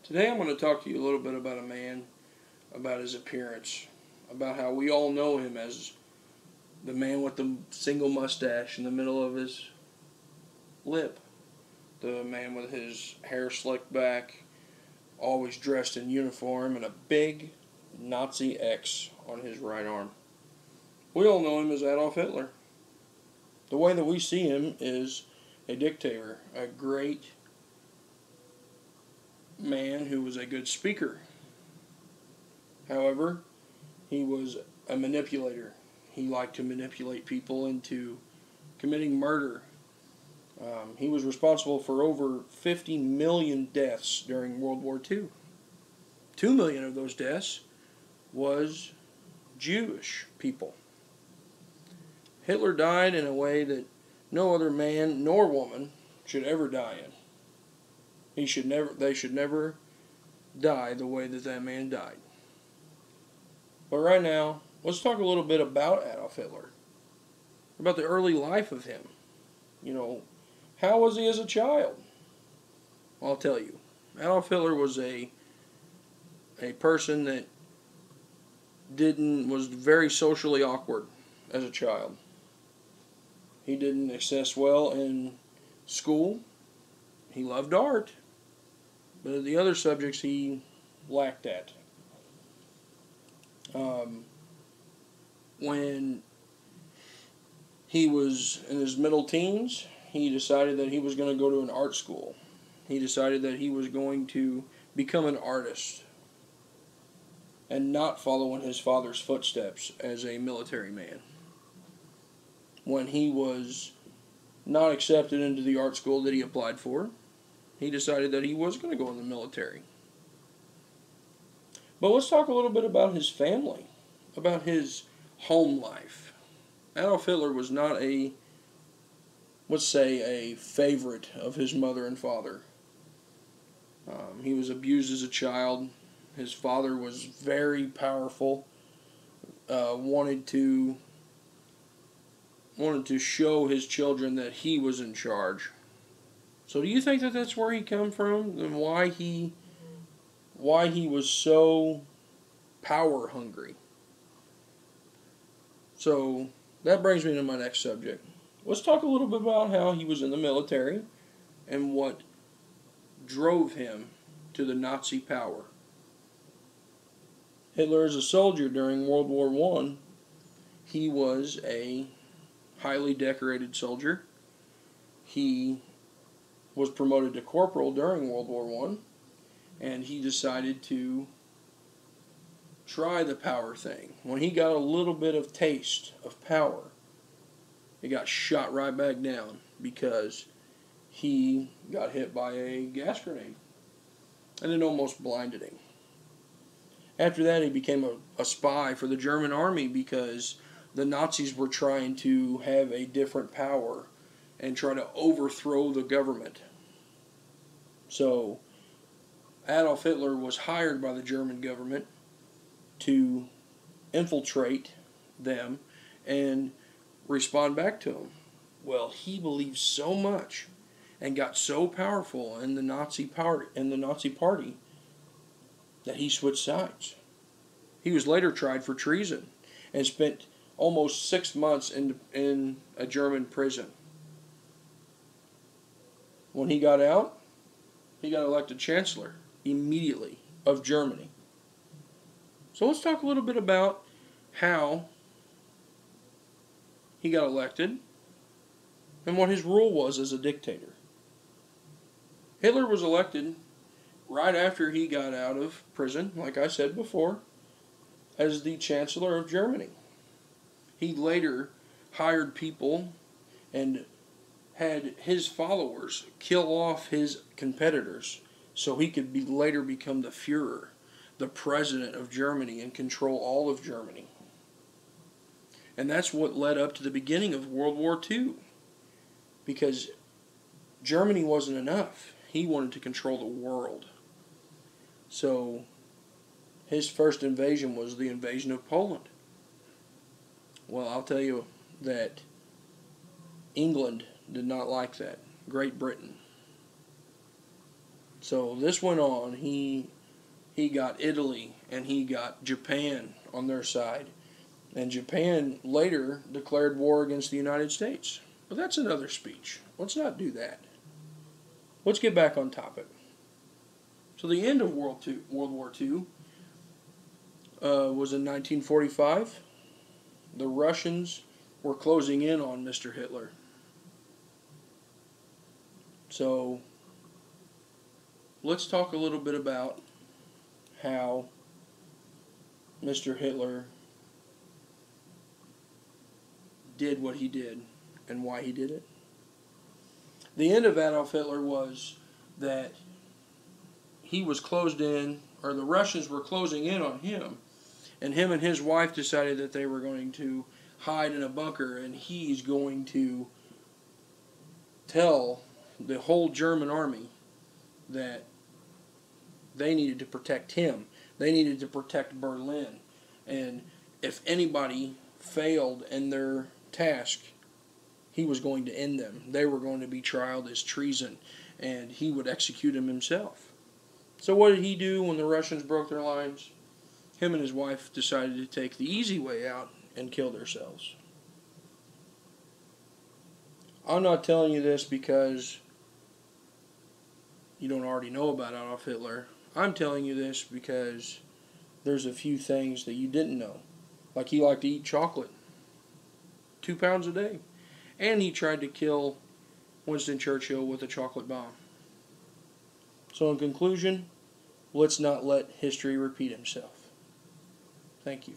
Today I'm going to talk to you a little bit about a man, about his appearance, about how we all know him as the man with the single mustache in the middle of his lip, the man with his hair slicked back, always dressed in uniform, and a big Nazi X on his right arm. We all know him as Adolf Hitler. The way that we see him is a dictator, a great man who was a good speaker. However, he was a manipulator. He liked to manipulate people into committing murder. He was responsible for over 50 million deaths during World War II. 2 million of those deaths was Jewish people. Hitler died in a way that no other man nor woman should ever die in. They should never die the way that that man died. But right now, let's talk a little bit about Adolf Hitler, about the early life of him. How was he as a child? Well, I'll tell you. Adolf Hitler was a person that was very socially awkward as a child. He didn't access well in school. He loved art, but the other subjects he lacked at. When he was in his middle teens, he decided that he was going to go to an art school. He decided that he was going to become an artist and not follow in his father's footsteps as a military man. When he was not accepted into the art school that he applied for, he decided that he was going to go in the military. But let's talk a little bit about his family, about his home life. Adolf Hitler was not a favorite of his mother and father. He was abused as a child. His father was very powerful, wanted to show his children that he was in charge. So do you think that that's where he come from, and why he was so power hungry? So that brings me to my next subject. Let's talk a little bit about how he was in the military and what drove him to the Nazi power. Hitler, as a soldier during World War I, he was a highly decorated soldier. He was promoted to corporal during World War I, and he decided to try the power thing. When he got a little bit of taste of power, he got shot right back down because he got hit by a gas grenade, and it almost blinded him. After that, he became a spy for the German army because the Nazis were trying to have a different power and try to overthrow the government. So Adolf Hitler was hired by the German government to infiltrate them and respond back to them. Well, he believed so much and got so powerful in the Nazi party that he switched sides. He was later tried for treason and spent almost 6 months in a German prison. When he got out, he got elected chancellor immediately of Germany. So let's talk a little bit about how he got elected and what his role was as a dictator. Hitler was elected right after he got out of prison, like I said before, as the Chancellor of Germany. He later hired people and had his followers kill off his competitors so he could later become the Führer, the president of Germany, and control all of Germany. And that's what led up to the beginning of World War II, because Germany wasn't enough. He wanted to control the world. So his first invasion was the invasion of Poland. Well, I'll tell you that England did not like that. Great Britain. So this went on. He got Italy and he got Japan on their side. And Japan later declared war against the United States. But that's another speech. Let's not do that. Let's get back on topic. So the end of World War II was in 1945. The Russians were closing in on Mr. Hitler. So let's talk a little bit about how Mr. Hitler did what he did and why he did it. The end of Adolf Hitler was that he was closed in, or the Russians were closing in on him, and him and his wife decided that they were going to hide in a bunker, and he's going to tell the whole German army that they needed to protect him. They needed to protect Berlin. And if anybody failed in their task, he was going to end them. They were going to be trialed as treason, and he would execute them himself. So what did he do when the Russians broke their lines? Him and his wife decided to take the easy way out and kill themselves. I'm not telling you this because you don't already know about Adolf Hitler. I'm telling you this because there's a few things that you didn't know. Like he liked to eat chocolate. 2 pounds a day. And he tried to kill Winston Churchill with a chocolate bomb. So in conclusion, let's not let history repeat himself. Thank you.